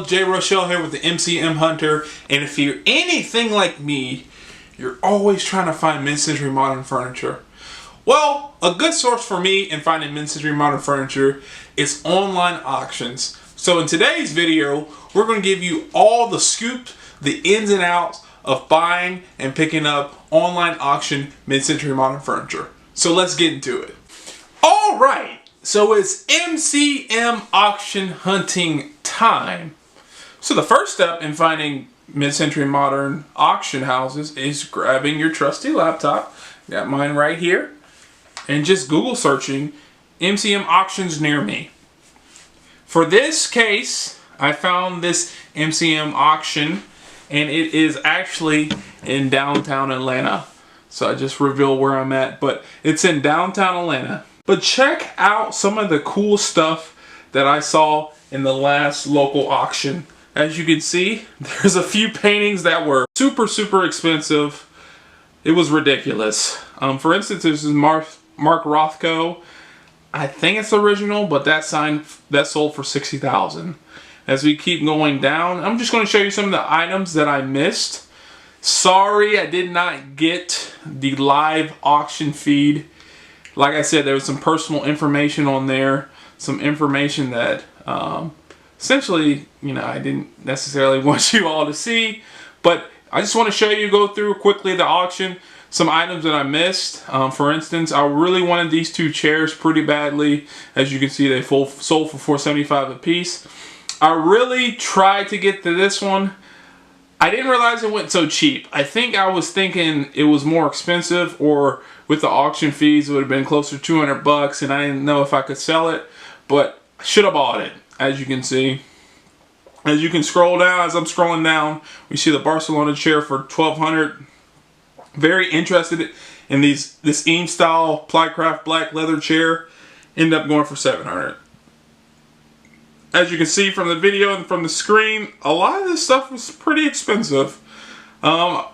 Jay Rochelle here with the MCM Hunter, and if you're anything like me, you're always trying to find mid-century modern furniture. Well, a good source for me in finding mid-century modern furniture is online auctions. So in today's video, we're going to give you all the scoop, the ins and outs of buying and picking up online auction mid-century modern furniture. So let's get into it. All right. So it's MCM auction hunting time. So the first step in finding mid-century modern auction houses is grabbing your trusty laptop. Got mine right here. And just Google searching MCM auctions near me. For this case, I found this MCM auction, and it is actually in downtown Atlanta. So I just revealed where I'm at, but it's in downtown Atlanta. But check out some of the cool stuff that I saw in the last local auction. As you can see, there's a few paintings that were super expensive. It was ridiculous. For instance, this is Mark Rothko. I think it's original, but that sold for $60,000. As we keep going down, I'm just going to show you some of the items that I missed. Sorry, I did not get the live auction feed. Like I said, there was some personal information on there, some information that essentially, I didn't necessarily want you all to see, but I just want to show you, go through quickly the auction, some items that I missed. For instance, I really wanted these two chairs pretty badly. As you can see, they sold for $475 a piece. I really tried to get to this one. I didn't realize it went so cheap. I think I was thinking it was more expensive, or with the auction fees it would have been closer to $200, and I didn't know if I could sell it, but I should have bought it. As you can see, as you can scroll down, as I'm scrolling down, we see the Barcelona chair for $1,200. Very interested in this Eames style Plycraft black leather chair. Ended up going for $700. As you can see from the video and from the screen, a lot of this stuff was pretty expensive.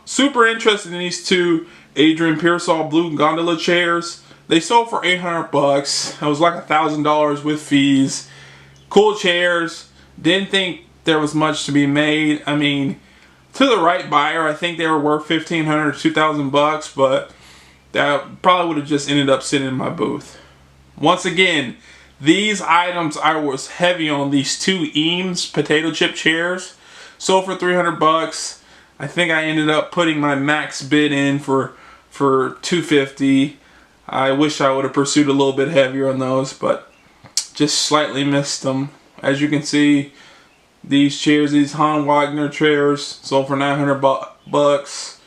Super interested in these two Adrian Pearsall blue gondola chairs. They sold for $800. It was like $1,000 with fees. Cool chairs. Didn't think there was much to be made. I mean, to the right buyer, I think they were worth $1,500 to $2,000, but that probably would have just ended up sitting in my booth. Once again, these items, I was heavy on these two Eames potato chip chairs. Sold for $300. I think I ended up putting my max bid in for $250. I wish I would have pursued a little bit heavier on those, but just slightly missed them. As you can see, these chairs, these Han Wagner chairs, sold for $900.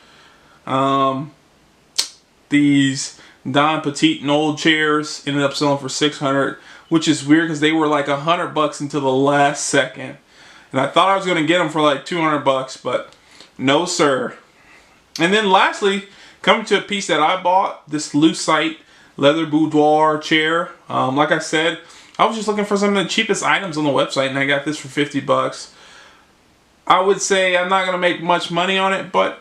These Don Petit Knoll chairs ended up selling for $600, which is weird because they were like $100 until the last second. And I thought I was going to get them for like $200, but no sir. And then lastly, coming to a piece that I bought, this Lucite leather boudoir chair. Like I said, I was just looking for some of the cheapest items on the website, and I got this for $50. I would say I'm not going to make much money on it, but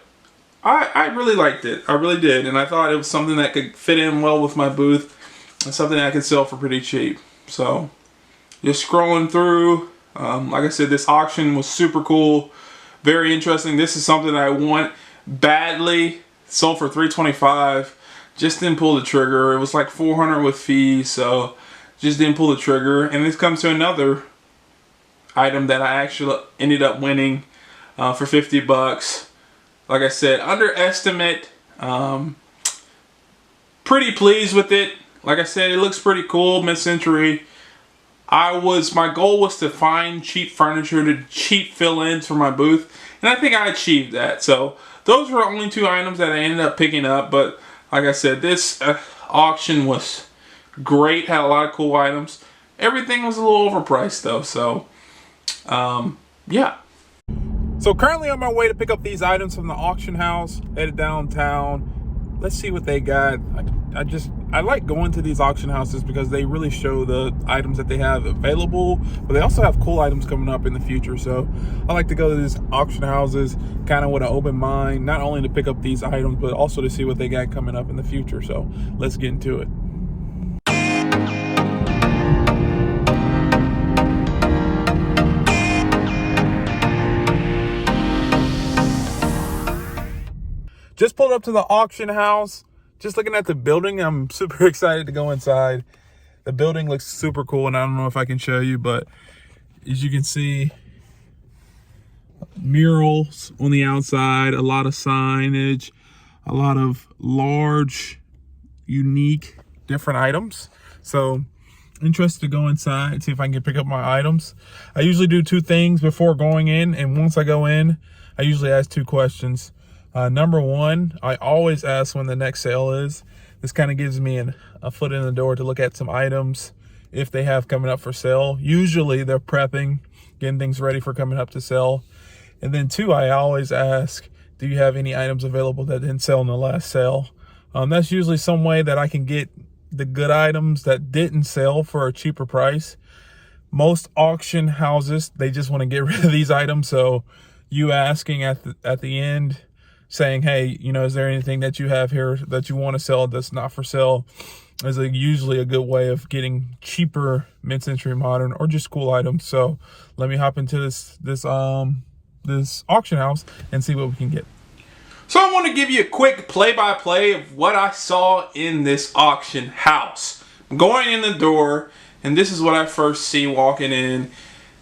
I really liked it. I really did, and I thought it was something that could fit in well with my booth and something that I could sell for pretty cheap. So just scrolling through, like I said, this auction was super cool, very interesting. This is something I want badly. Sold for $325. Just didn't pull the trigger. It was like $400 with fees, so just didn't pull the trigger. And this comes to another item that I actually ended up winning for $50. Like I said, underestimate. Pretty pleased with it. Like I said, it looks pretty cool, mid-century. My goal was to find cheap furniture, to cheap fill-ins for my booth, and I think I achieved that. So those were the only two items that I ended up picking up. But like I said, this auction was great. Had a lot of cool items. Everything was a little overpriced though. So yeah. So currently on my way to pick up these items from the auction house, headed downtown. Let's see what they got. I like going to these auction houses because they really show the items that they have available, but they also have cool items coming up in the future. So I like to go to these auction houses kind of with an open mind, not only to pick up these items, but also to see what they got coming up in the future. So let's get into it. just pulled up to the auction house. Just looking at the building. I'm super excited to go inside. The building looks super cool, and I don't know if I can show you, but as you can see, murals on the outside, a lot of signage, a lot of large, unique, different items. So interested to go inside, see if I can pick up my items. I usually do two things before going in, and once I go in, I usually ask two questions. Number one, I always ask when the next sale is. This kind of gives me a foot in the door to look at some items if they have coming up for sale. Usually they're prepping, getting things ready for coming up to sell. And then two, I always ask, do you have any items available that didn't sell in the last sale? That's usually some way that I can get the good items that didn't sell for a cheaper price. Most auction houses, they just want to get rid of these items. So you asking at the end, saying, hey, you know, is there anything that you have here that you want to sell that's not for sale, is usually a good way of getting cheaper mid-century modern or just cool items. So let me hop into this auction house and see what we can get. So I want to give you a quick play-by-play of what I saw in this auction house. I'm going in the door, and this is what I first see walking in.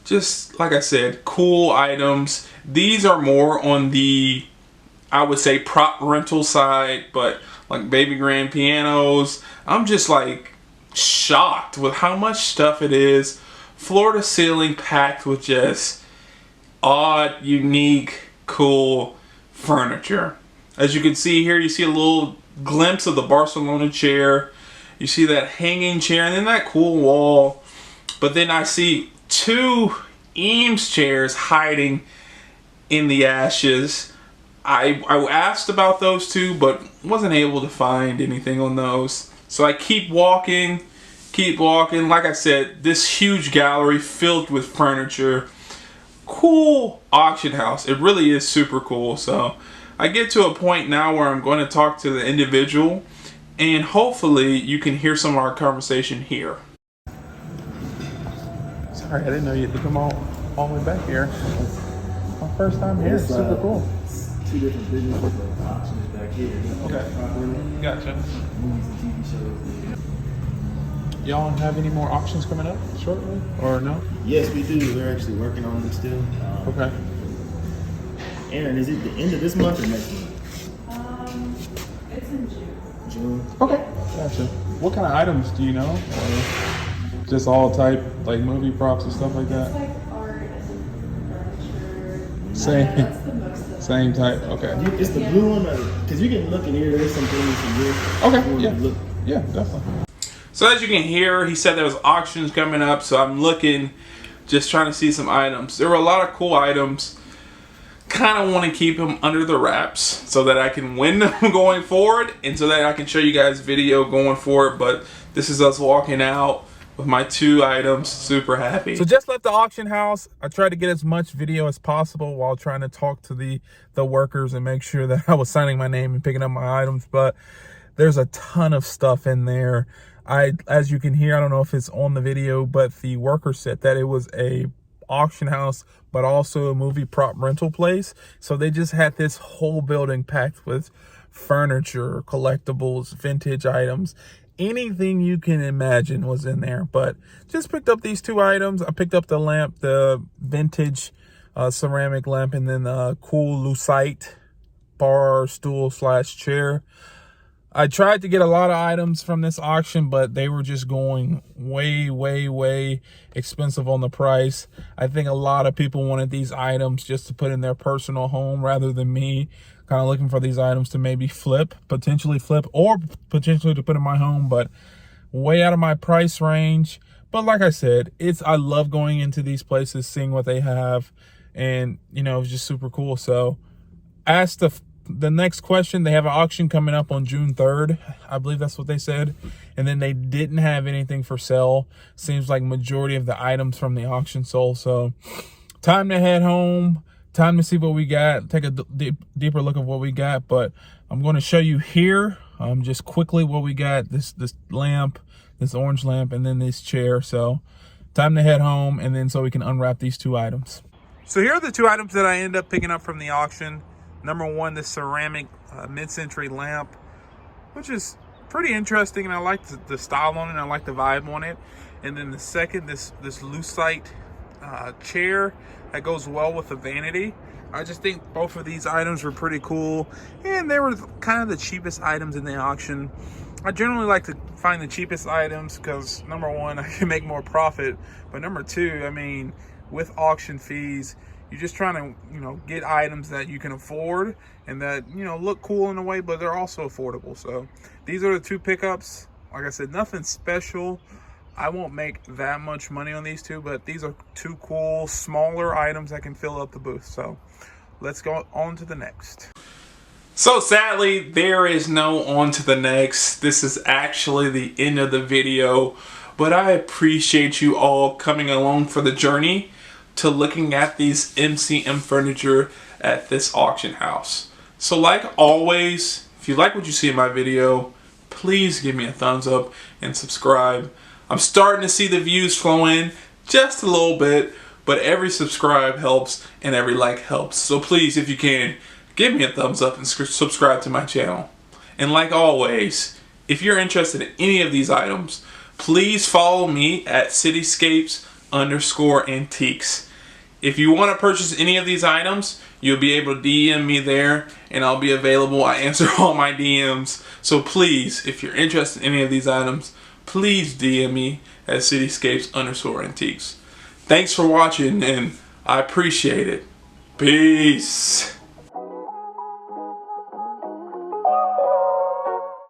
Just like I said, cool items. These are more on the, I would say, prop rental side, but like baby grand pianos. I'm just like shocked with how much stuff it is. Floor to ceiling, packed with just odd, unique, cool furniture. As you can see here, you see a little glimpse of the Barcelona chair. You see that hanging chair and then that cool wall. But then I see two Eames chairs hiding in the ashes. I asked about those two, but wasn't able to find anything on those. So I keep walking. Like I said, this huge gallery filled with furniture. Cool auction house. It really is super cool. So I get to a point now where I'm going to talk to the individual, and hopefully you can hear some of our conversation here. Sorry, I didn't know you had to come all the way back here. My first time here. It's super cool. Two different businesses, but auctions back here. Okay. Gotcha. Movies and TV shows. Y'all have any more auctions coming up shortly, or no? Yes, we do. We're actually working on them still. Okay. Aaron, is it the end of this month or next month? It's in June. June? Okay. Gotcha. What kind of items do you know? Or just all type, like movie props and stuff like It's that? like art and furniture. Same. That's the most of Same type. Okay. It's the blue one, because you can look in here. There's some things in here. Okay. Yeah. Look. Yeah, definitely. So as you can hear, he said there was auctions coming up, so I'm looking, just trying to see some items. There were a lot of cool items. Kind of want to keep them under the wraps so that I can win them going forward, and so that I can show you guys video going forward. But this is us walking out with my two items. Super happy. So just left the auction house. I tried to get as much video as possible while trying to talk to the workers and make sure that I was signing my name and picking up my items. But there's a ton of stuff in there. As you can hear, I don't know if it's on the video, but the worker said that it was a auction house, but also a movie prop rental place. So they just had this whole building packed with furniture, collectibles, vintage items. Anything you can imagine was in there. But just picked up these two items. I picked up the lamp, the vintage ceramic lamp, and then the cool lucite bar stool / chair. I tried to get a lot of items from this auction, but they were just going way expensive on the price. I think a lot of people wanted these items just to put in their personal home rather than me kind of looking for these items to maybe potentially flip, or potentially to put in my home, but way out of my price range. But like I said, I love going into these places, seeing what they have, and you know, it was just super cool. So asked the next question. They have an auction coming up on June 3rd. I believe that's what they said. And then they didn't have anything for sale. Seems like majority of the items from the auction sold. So time to head home. Time to see what we got. Take a deeper look at what we got. But I'm going to show you here just quickly what we got. This lamp, this orange lamp, and then this chair. So time to head home, and then so we can unwrap these two items. So here are the two items that I ended up picking up from the auction. Number one, this ceramic mid-century lamp, which is pretty interesting, and I like the style on it, and I like the vibe on it. And then the second, this lucite chair that goes well with the vanity. I just think both of these items were pretty cool, and they were kind of the cheapest items in the auction. I generally like to find the cheapest items because, number one, I can make more profit, but number two, I mean, with auction fees, you're just trying to, get items that you can afford and that, look cool in a way, but they're also affordable. So these are the two pickups. Like I said, nothing special. I won't make that much money on these two, but these are two cool, smaller items that can fill up the booth. So let's go on to the next. So sadly, there is no on to the next. This is actually the end of the video, but I appreciate you all coming along for the journey to looking at these MCM furniture at this auction house. So like always, if you like what you see in my video, please give me a thumbs up and subscribe. I'm starting to see the views flow in just a little bit, but every subscribe helps and every like helps. So please, if you can, give me a thumbs up and subscribe to my channel. And like always, if you're interested in any of these items, please follow me at cityscapes_antiques. If you want to purchase any of these items, you'll be able to DM me there and I'll be available. I answer all my DMs. So please, if you're interested in any of these items, please DM me at cityscapes_antiques. Thanks for watching and I appreciate it. Peace.